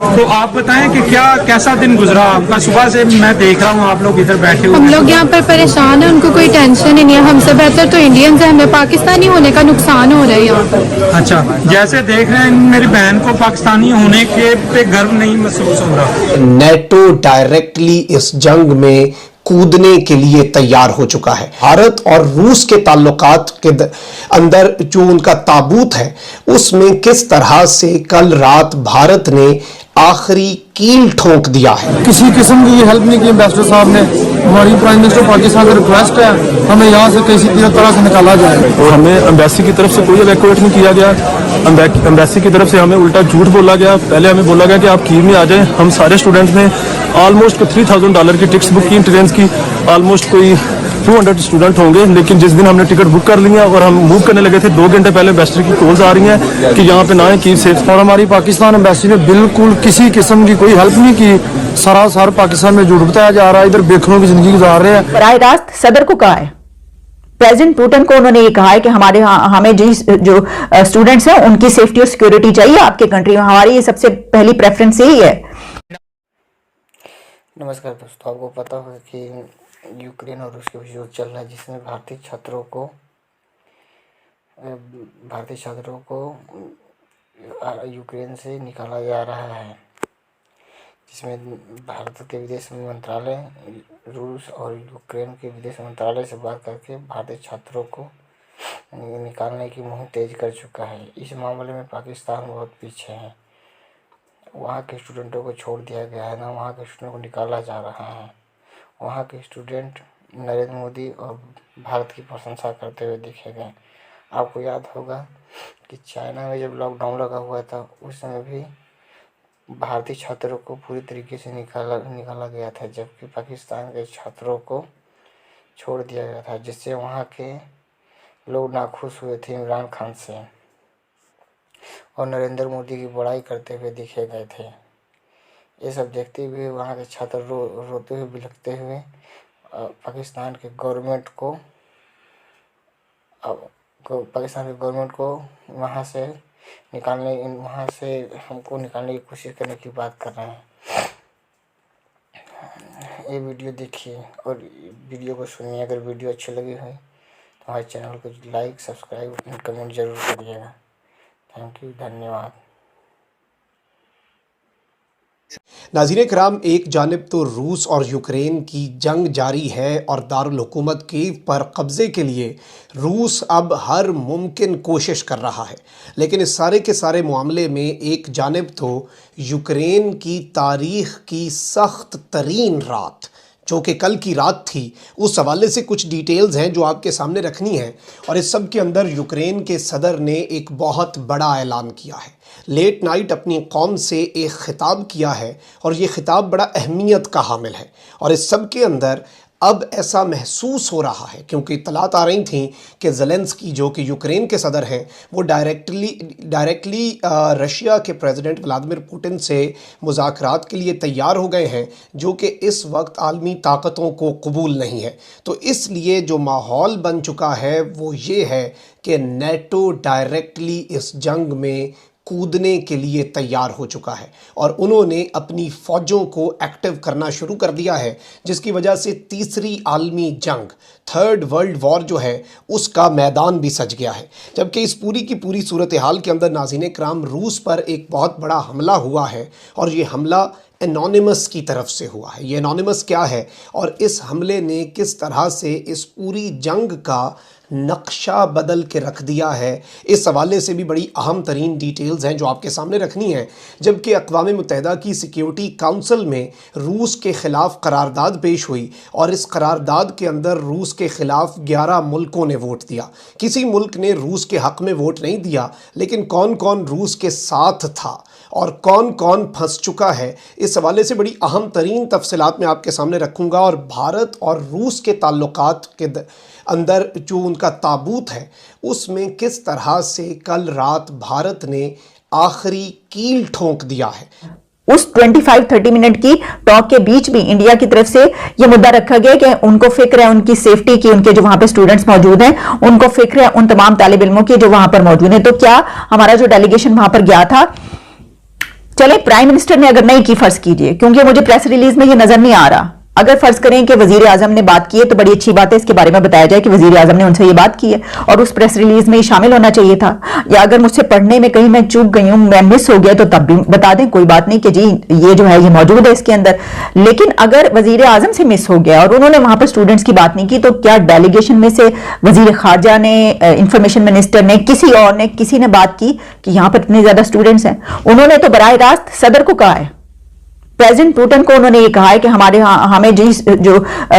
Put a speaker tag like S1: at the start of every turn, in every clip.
S1: तो आप बताएं कि कैसा दिन गुजरा आपका। सुबह से मैं देख रहा हूँ आप लोग इधर बैठे हुए।
S2: हम लोग यहाँ पर परेशान हैं, उनको कोई टेंशन ही नहीं है। हमसे बेहतर तो इंडियंस हैं, हमें पाकिस्तानी होने का नुकसान हो रहा है यहाँ पर।
S1: अच्छा, जैसे देख रहे हैं मेरी बहन को पाकिस्तानी होने के पे गर्व नहीं महसूस हो रहा।
S3: नेटो डायरेक्टली इस जंग में कूदने के लिए तैयार हो चुका है। भारत और रूस के ताल्लुकात के अंदर जो उनका ताबूत है उसमें किस तरह से कल रात भारत ने आखिरी कील ठोक दिया है।
S4: किसी किस्म की हेल्प नहीं की एम्बेसडर साहब ने। हमारी प्राइम मिनिस्टर पाकिस्तान की रिक्वेस्ट है हमें यहाँ से किसी तरह से निकाला जाए।
S5: और हमें एम्बेसी की तरफ से कोई इवैक्यूएट नहीं किया गया। एम्बेसी की तरफ से हमें उल्टा झूठ बोला गया। पहले हमें बोला गया कि आप कीव में आ जाएं। हम सारे स्टूडेंट्स ने ऑलमोस्ट $3000 की टिकट्स बुक की ट्रेन की। ऑलमोस्ट कोई 200 स्टूडेंट होंगे, लेकिन जिस दिन हमने टिकट बुक कर लिया और हम मूव करने लगे थे 2 घंटे पहले एम्बेसडर की कॉल्स आ रही हैं कि यहाँ पे ना है कीव सेफ।
S4: और हमारी पाकिस्तान एम्बेसी ने बिल्कुल किसी किस्म की कोई हेल्प नहीं की। सरासर पाकिस्तान में झूठ बताया जा रहा है। इधर बेखनों की जिंदगी गुजार रहे हैं।
S6: बराह रास्त सदर को कहा है, प्रेसिडेंट पुतिन को उन्होंने ये कहा है कि हमें जो स्टूडेंट्स हैं उनकी सेफ्टी और सिक्योरिटी चाहिए आपके कंट्री में। हमारी ये सबसे पहली प्रेफरेंस यही है।
S7: नमस्कार दोस्तों, आपको पता होगा कि यूक्रेन और रूस के बीच युद्ध चल रहा है, जिसमें भारतीय छात्रों को यूक्रेन से निकाला जा रहा है, जिसमें भारत के विदेश मंत्रालय रूस और यूक्रेन के विदेश मंत्रालय से बात करके भारतीय छात्रों को निकालने की मुहिम तेज कर चुका है। इस मामले में पाकिस्तान बहुत पीछे है। वहाँ के स्टूडेंटों को छोड़ दिया गया है ना, वहाँ के स्टूडेंटों को निकाला जा रहा है। वहाँ के स्टूडेंट नरेंद्र मोदी और भारत की प्रशंसा करते हुए देखे गए। आपको याद होगा कि चाइना में जब लॉकडाउन लगा हुआ था उस समय भी भारतीय छात्रों को पूरी तरीके से निकाला गया था, जबकि पाकिस्तान के छात्रों को छोड़ दिया गया था, जिससे वहाँ के लोग नाखुश हुए थे इमरान खान से और नरेंद्र मोदी की बड़ाई करते हुए देखे गए थे। ये सब देखते हुए वहाँ के छात्र रोते हुए बिलखते हुए पाकिस्तान के गवर्नमेंट को वहाँ से हमको निकालने की कोशिश करने की बात कर रहे हैं। ये वीडियो देखिए और वीडियो को सुनिए। अगर वीडियो अच्छी लगी हो तो हमारे चैनल को लाइक, सब्सक्राइब और कमेंट जरूर करिएगा। थैंक यू, धन्यवाद।
S3: नाज़रीन कराम, एक जानिब तो रूस और यूक्रेन की जंग जारी है और दारुल हुकूमत कीव पर कब्ज़े के लिए रूस अब हर मुमकिन कोशिश कर रहा है, लेकिन इस सारे के सारे मामले में एक जानिब तो यूक्रेन की तारीख़ की सख्त तरीन रात जो कि कल की रात थी, उस हवाले से कुछ डिटेल्स हैं जो आपके सामने रखनी है। और इस सब के अंदर यूक्रेन के सदर ने एक बहुत बड़ा ऐलान किया है। लेट नाइट अपनी कौम से एक ख़िताब किया है और ये ख़िताब बड़ा अहमियत का हामिल है। और इस सब के अंदर अब ऐसा महसूस हो रहा है, क्योंकि इत्तलात आ रही थी कि ज़ेलेंस्की जो कि यूक्रेन के सदर हैं वो डायरेक्टली रशिया के प्रेसिडेंट व्लादिमीर पुतिन से मुज़ाकरात के लिए तैयार हो गए हैं, जो कि इस वक्त आलमी ताकतों को कबूल नहीं है। तो इसलिए जो माहौल बन चुका है वो ये है कि नेटो डायरेक्टली इस जंग में कूदने के लिए तैयार हो चुका है और उन्होंने अपनी फ़ौजों को एक्टिव करना शुरू कर दिया है, जिसकी वजह से तीसरी आलमी जंग, थर्ड वर्ल्ड वॉर जो है उसका मैदान भी सज गया है। जबकि इस पूरी की पूरी सूरत हाल के अंदर नाज़रीन कराम रूस पर एक बहुत बड़ा हमला हुआ है और ये हमला एनोनिमस की तरफ से हुआ है। ये एनोनिमस क्या है और इस हमले ने किस तरह से इस पूरी जंग का नक्शा बदल के रख दिया है, इस हवाले से भी बड़ी अहम तरीन डिटेल्स हैं जो आपके सामने रखनी है। जबकि अक़वाम मुत्तहिदा की सिक्योरिटी काउंसिल में रूस के ख़िलाफ़ करारदाद पेश हुई और इस करारदाद के अंदर रूस के ख़िलाफ़ 11 मुल्कों ने वोट दिया। किसी मुल्क ने रूस के हक़ में वोट नहीं दिया, लेकिन कौन कौन रूस के साथ था और कौन कौन फंस चुका है, इस हवाले से बड़ी अहम तरीन तफसीलात मैं आपके सामने रखूँगा। और भारत और रूस के ताल्लुकात के अंदर जो उनका ताबूत है उसमें किस तरह से कल रात भारत ने आखिरी कील ठोक दिया है।
S6: उस 25-30 मिनट की टॉक के बीच भी इंडिया की तरफ से यह मुद्दा रखा गया कि उनको फिक्र है उनकी सेफ्टी की, उनके जो वहां पे स्टूडेंट्स मौजूद हैं उनको फिक्र है उन तमाम तालिब इल्मों की जो वहां पर मौजूद हैं। तो क्या हमारा जो डेलीगेशन वहां पर गया था चले प्राइम मिनिस्टर ने अगर नहीं की, फर्ज कीजिए, क्योंकि मुझे प्रेस रिलीज में ये नजर नहीं आ रहा, अगर फर्ज करें कि वजीर आजम ने बात की है तो बड़ी अच्छी बात है, इसके बारे में बताया जाए कि वजीर आजम ने उनसे ये बात की है और उस प्रेस रिलीज में ये शामिल होना चाहिए था। या अगर मुझसे पढ़ने में कहीं मैं चूक गई हूं, मैं मिस हो गया, तो तब भी बता दें, कोई बात नहीं कि जी ये जो है ये मौजूद है इसके अंदर। लेकिन अगर वजीर आजम से मिस हो गया और उन्होंने वहां पर स्टूडेंट्स की बात नहीं की, तो क्या डेलीगेशन में से वजीर खारजा ने, इंफॉर्मेशन मिनिस्टर ने, किसी और ने, किसी ने बात की कि यहां पर इतने ज्यादा स्टूडेंट्स हैं? उन्होंने तो बराह रास्त सदर को कहा है, प्रेसिडेंट पुतिन को उन्होंने ये कहा है कि हमें जो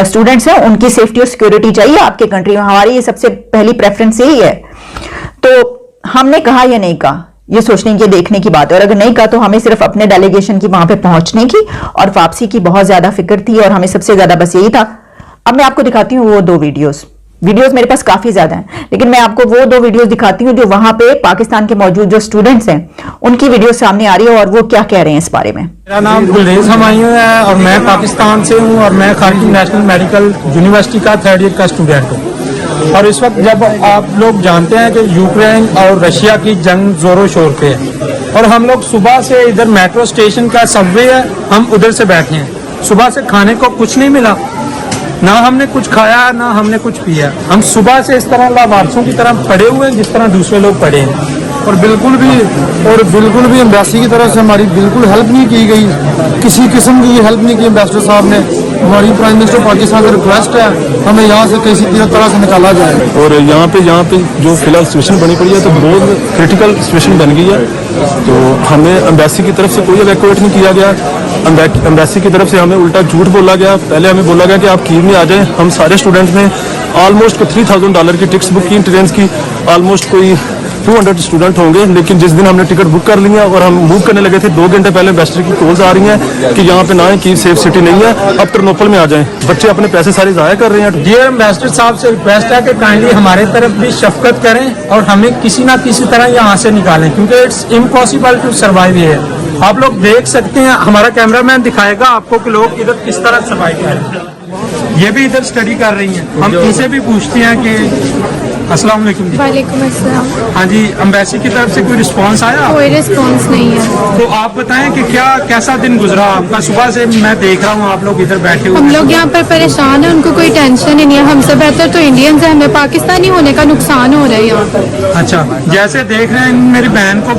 S6: स्टूडेंट्स हैं उनकी सेफ्टी और सिक्योरिटी चाहिए आपके कंट्री में, हमारी ये सबसे पहली प्रेफरेंस यही है। तो हमने कहा या नहीं कहा, ये सोचने की, देखने की बात है। और अगर नहीं कहा तो हमें सिर्फ अपने डेलीगेशन की वहां पे पहुंचने की और वापसी की बहुत ज्यादा फिक्र थी और हमें सबसे ज्यादा बस यही था। अब मैं आपको दिखाती हूँ वो 2 वीडियोस मेरे पास काफी ज्यादा हैं, लेकिन मैं आपको वो 2 वीडियोस दिखाती हूँ जो वहां पे पाकिस्तान के मौजूद जो स्टूडेंट्स हैं उनकी वीडियो सामने आ रही है और वो क्या कह रहे हैं इस बारे में।
S1: मेरा नाम गुलरेज हमायूं है और मैं पाकिस्तान से हूँ और मैं खारतूम नेशनल मेडिकल यूनिवर्सिटी का 3rd ईयर का स्टूडेंट हूँ। और इस वक्त जब आप लोग जानते हैं कि यूक्रेन और रशिया की जंग जोरों शोर पे है और हम लोग सुबह से इधर मेट्रो स्टेशन का सबवे है, हम उधर से बैठे हैं। सुबह से खाने को कुछ नहीं मिला, ना हमने कुछ खाया ना हमने कुछ पिया। हम सुबह से इस तरह लावारसों की तरह पड़े हुए हैं जिस तरह दूसरे लोग पड़े हैं।
S4: और बिल्कुल भी एम्बेसी की तरफ से हमारी बिल्कुल हेल्प नहीं की गई, किसी किस्म की हेल्प नहीं की एम्बेसडर साहब ने। हमारी प्राइम मिनिस्टर पाकिस्तान से रिक्वेस्ट है हमें यहाँ से किसी तरह से निकाला जाए।
S5: और यहाँ पे जो फिलहाल सिचुएशन बनी पड़ी है तो बहुत क्रिटिकल सिचुएशन बन गई है, तो हमें एम्बेसी की तरफ से कोई इवैक्यूएट नहीं किया गया। एम्बेसी की तरफ से हमें उल्टा झूठ बोला गया। पहले हमें बोला गया कि आप कीव में आ जाएं। हम सारे स्टूडेंट्स ने ऑलमोस्ट $3000 की टिकट्स बुक की ट्रेन की, ऑलमोस्ट कोई 200 स्टूडेंट होंगे। लेकिन जिस दिन हमने टिकट बुक कर लिया और हम मूव करने लगे थे, 2 घंटे पहले एम्बेसडर की कॉल्स आ रही हैं कि यहाँ पे ना है, कीव सेफ सिटी नहीं है, अब टर्नोपल में आ जाएं। बच्चे अपने पैसे सारे ज़ाया कर रहे हैं।
S1: डियर एम्बेसडर साहब से रिक्वेस्ट है कि काइंडली हमारे तरफ भी शफकत करें और हमें किसी ना किसी तरह यहाँ से निकालें, क्योंकि it's impossible to survive here. आप लोग देख सकते हैं, हमारा कैमरामैन दिखाएगा आपको कि लोग इधर किस तरह सर्वाइव करें। ये भी इधर स्टडी कर रही हैं, हम इनसे भी पूछते हैं कि अस्सलाम वालेकुम।
S2: वालेकुम अस्सलाम।
S1: हाँ जी, एम्बेसी की तरफ से कोई रिस्पांस आया?
S2: कोई रिस्पॉन्स नहीं है।
S1: तो आप बताएं कि कैसा दिन गुजरा आपका? सुबह से मैं देख रहा हूँ आप लोग इधर बैठे हुए।
S2: हम लोग यहाँ पर परेशान हैं, उनको कोई टेंशन ही नहीं है। हमसे बेहतर तो इंडियंस हैं, हमें पाकिस्तानी होने का नुकसान हो रहा है यहाँ पर।
S1: अच्छा, जैसे देख रहे हैं मेरी बहन को